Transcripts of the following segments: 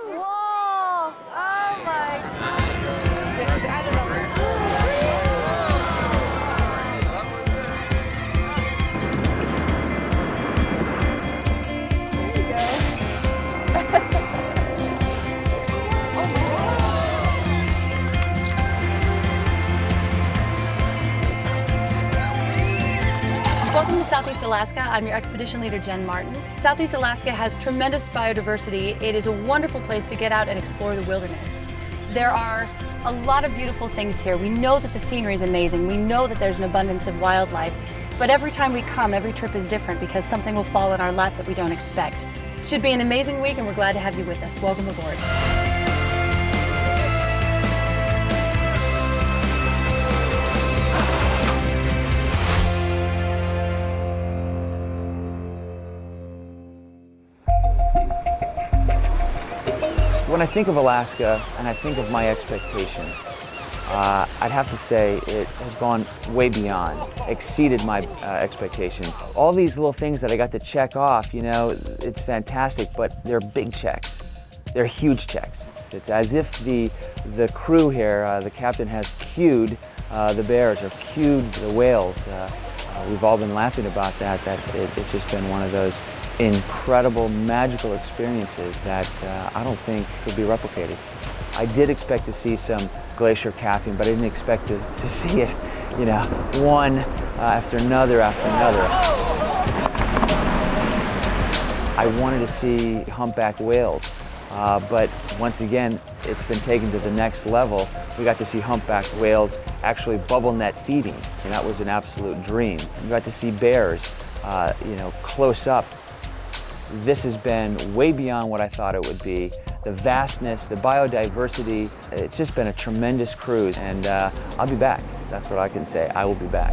Whoa! Oh my gosh. I don't know. Welcome to Southeast Alaska. I'm your expedition leader, Jen Martin. Southeast Alaska has tremendous biodiversity. It is a wonderful place to get out and explore the wilderness. There are a lot of beautiful things here. We know that the scenery is amazing. We know that there's an abundance of wildlife. But every time we come, every trip is different because something will fall in our lap that we don't expect. It should be an amazing week and we're glad to have you with us. Welcome aboard. When I think of Alaska and I think of my expectations, I'd have to say it has gone way beyond, exceeded my expectations. All these little things that I got to check off, you know, it's fantastic, but they're big checks. They're huge checks. It's as if the crew here, the captain has cued the bears or cued the whales. We've all been laughing about that it's just been one of those incredible, magical experiences that I don't think could be replicated. I did expect to see some glacier calving, but I didn't expect to see it, you know, one after another after another. I wanted to see humpback whales, but once again, it's been taken to the next level. We got to see humpback whales actually bubble net feeding, and that was an absolute dream. We got to see bears, you know, close up. This has been way beyond what I thought it would be. The vastness, the biodiversity, it's just been a tremendous cruise, and I'll be back. That's what I can say. I will be back.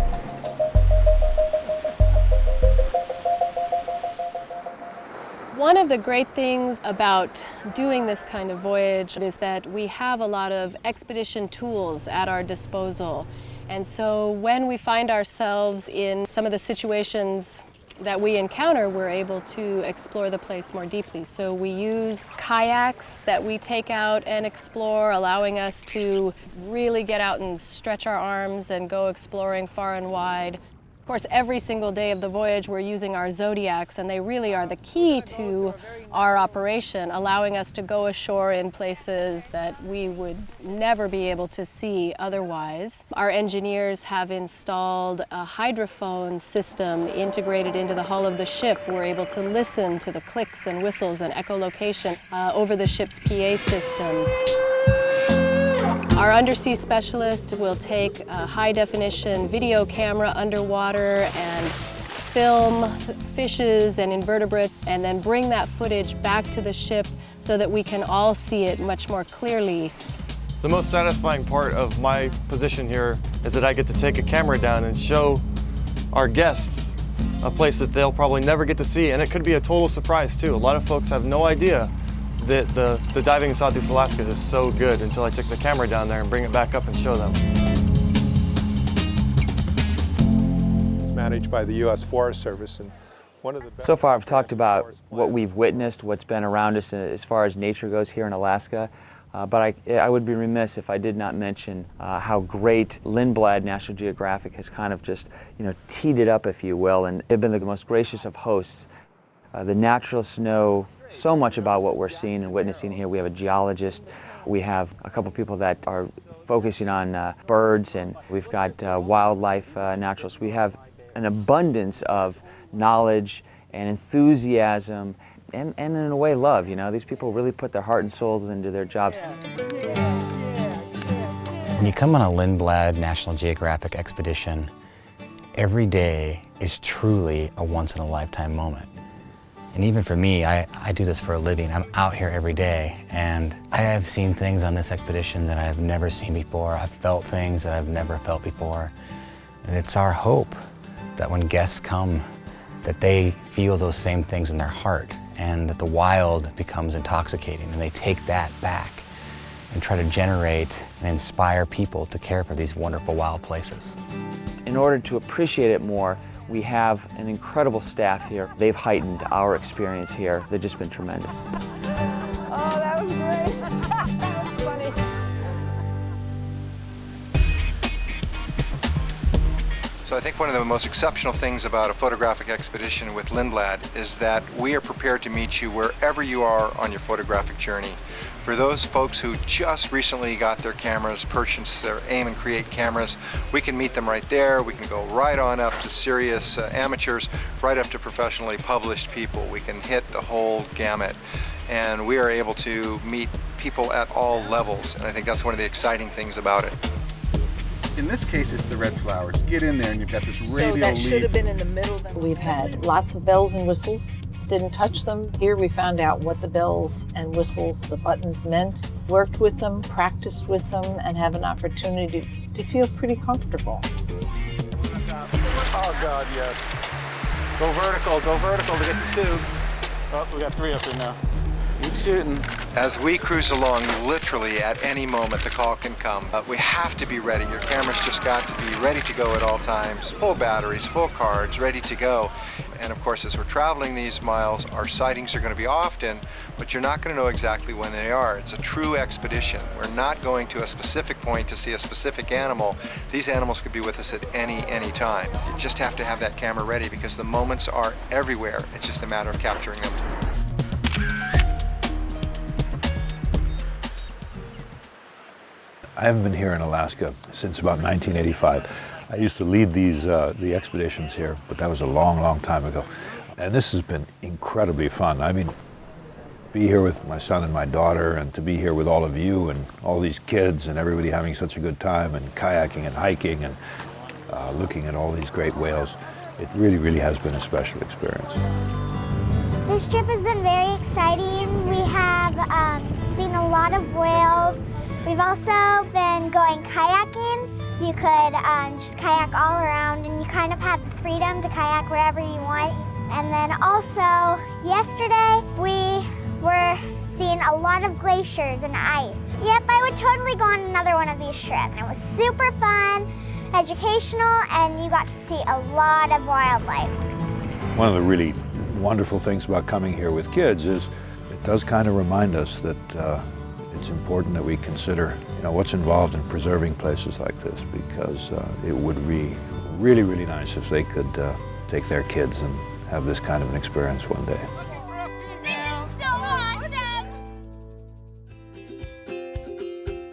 One of the great things about doing this kind of voyage is that we have a lot of expedition tools at our disposal. And so when we find ourselves in some of the situations that we encounter, we're able to explore the place more deeply. So we use kayaks that we take out and explore, allowing us to really get out and stretch our arms and go exploring far and wide. Of course, every single day of the voyage, we're using our zodiacs, and they really are the key to our operation, allowing us to go ashore in places that we would never be able to see otherwise. Our engineers have installed a hydrophone system integrated into the hull of the ship. We're able to listen to the clicks and whistles and echolocation over the ship's PA system. Our undersea specialist will take a high-definition video camera underwater and film fishes and invertebrates, and then bring that footage back to the ship so that we can all see it much more clearly. The most satisfying part of my position here is that I get to take a camera down and show our guests a place that they'll probably never get to see, and it could be a total surprise too. A lot of folks have no idea that the diving in Southeast Alaska is so good until I take the camera down there and bring it back up and show them. It's managed by the U.S. Forest Service, and one of the best. So far I've talked about what we've witnessed, what's been around us as far as nature goes here in Alaska, but I would be remiss if I did not mention how great Lindblad National Geographic has kind of just, you know, teed it up, if you will, and they've been the most gracious of hosts. The naturalists know so much about what we're seeing and witnessing here. We have a geologist, we have a couple people that are focusing on birds, and we've got wildlife naturalists. We have an abundance of knowledge and enthusiasm and in a way love. You know, these people really put their heart and souls into their jobs. When you come on a Lindblad National Geographic expedition, every day is truly a once-in-a-lifetime moment. And even for me, I do this for a living. I'm out here every day, and I have seen things on this expedition that I've never seen before. I've felt things that I've never felt before. And it's our hope that when guests come, that they feel those same things in their heart, and that the wild becomes intoxicating, and they take that back and try to generate and inspire people to care for these wonderful wild places. In order to appreciate it more, we have an incredible staff here. They've heightened our experience here. They've just been tremendous. Oh, that was great. So I think one of the most exceptional things about a photographic expedition with Lindblad is that we are prepared to meet you wherever you are on your photographic journey. For those folks who just recently got their cameras, purchased their Aim and Create cameras, we can meet them right there. We can go right on up to serious amateurs, right up to professionally published people. We can hit the whole gamut. And we are able to meet people at all levels. And I think that's one of the exciting things about it. In this case, it's the red flowers. Get in there and you've got this radial So that leaf. should have been in the middle. We've had lots of bells and whistles. Didn't touch them. Here we found out what the bells and whistles, the buttons meant, worked with them, practiced with them, and have an opportunity to feel pretty comfortable. Oh God, yes. Go vertical to get the tube. Oh, we got 3 up there now. Keep shooting. As we cruise along, literally at any moment the call can come. But we have to be ready. Your camera's just got to be ready to go at all times. Full batteries, full cards, ready to go. And of course, as we're traveling these miles, our sightings are going to be often, but you're not going to know exactly when they are. It's a true expedition. We're not going to a specific point to see a specific animal. These animals could be with us at any time. You just have to have that camera ready because the moments are everywhere. It's just a matter of capturing them. I haven't been here in Alaska since about 1985. I used to lead the expeditions here, but that was a long time ago. And this has been incredibly fun. I mean, be here with my son and my daughter, and to be here with all of you and all these kids and everybody having such a good time, and kayaking and hiking and looking at all these great whales. It really has been a special experience. This trip has been very exciting. We have seen a lot of whales. We've also been going kayaking. You could just kayak all around, and you kind of have the freedom to kayak wherever you want. And then also, yesterday we were seeing a lot of glaciers and ice. Yep, I would totally go on another one of these trips. It was super fun, educational, and you got to see a lot of wildlife. One of the really wonderful things about coming here with kids is it does kind of remind us that it's important that we consider, what's involved in preserving places like this, because it would be really nice if they could take their kids and have this kind of an experience one day.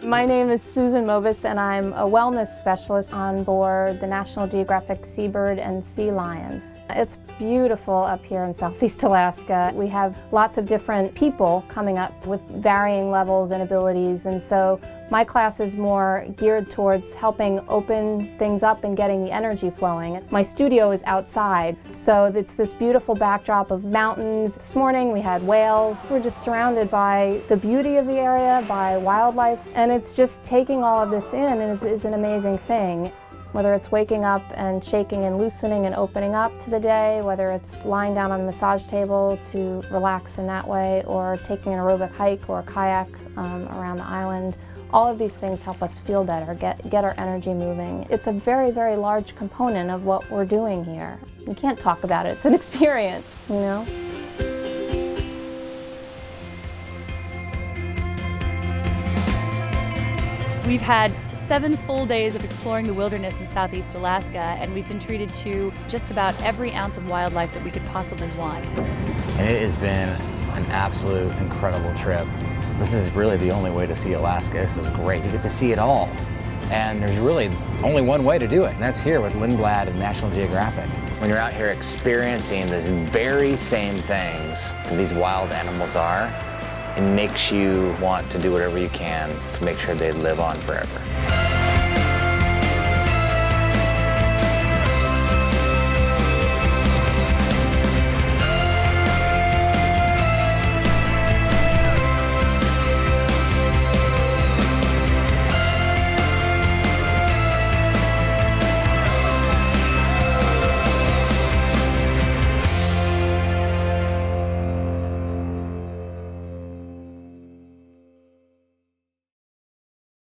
My name is Susan Mobus, and I'm a wellness specialist on board the National Geographic Seabird and Sea Lion. It's beautiful up here in Southeast Alaska. We have lots of different people coming up with varying levels and abilities, and so my class is more geared towards helping open things up and getting the energy flowing. My studio is outside, so it's this beautiful backdrop of mountains. This morning we had whales. We're just surrounded by the beauty of the area, by wildlife, and it's just taking all of this in is an amazing thing. Whether it's waking up and shaking and loosening and opening up to the day, whether it's lying down on the massage table to relax in that way, or taking an aerobic hike or a kayak around the island, all of these things help us feel better, get our energy moving. It's a very large component of what we're doing here. You can't talk about it, it's an experience, We've had 7 full days of exploring the wilderness in Southeast Alaska, and we've been treated to just about every ounce of wildlife that we could possibly want. And it has been an absolute incredible trip. This is really the only way to see Alaska. This is great. You get to see it all. And there's really only one way to do it, and that's here with Lindblad and National Geographic. When you're out here experiencing these very same things that these wild animals are, it makes you want to do whatever you can to make sure they live on forever.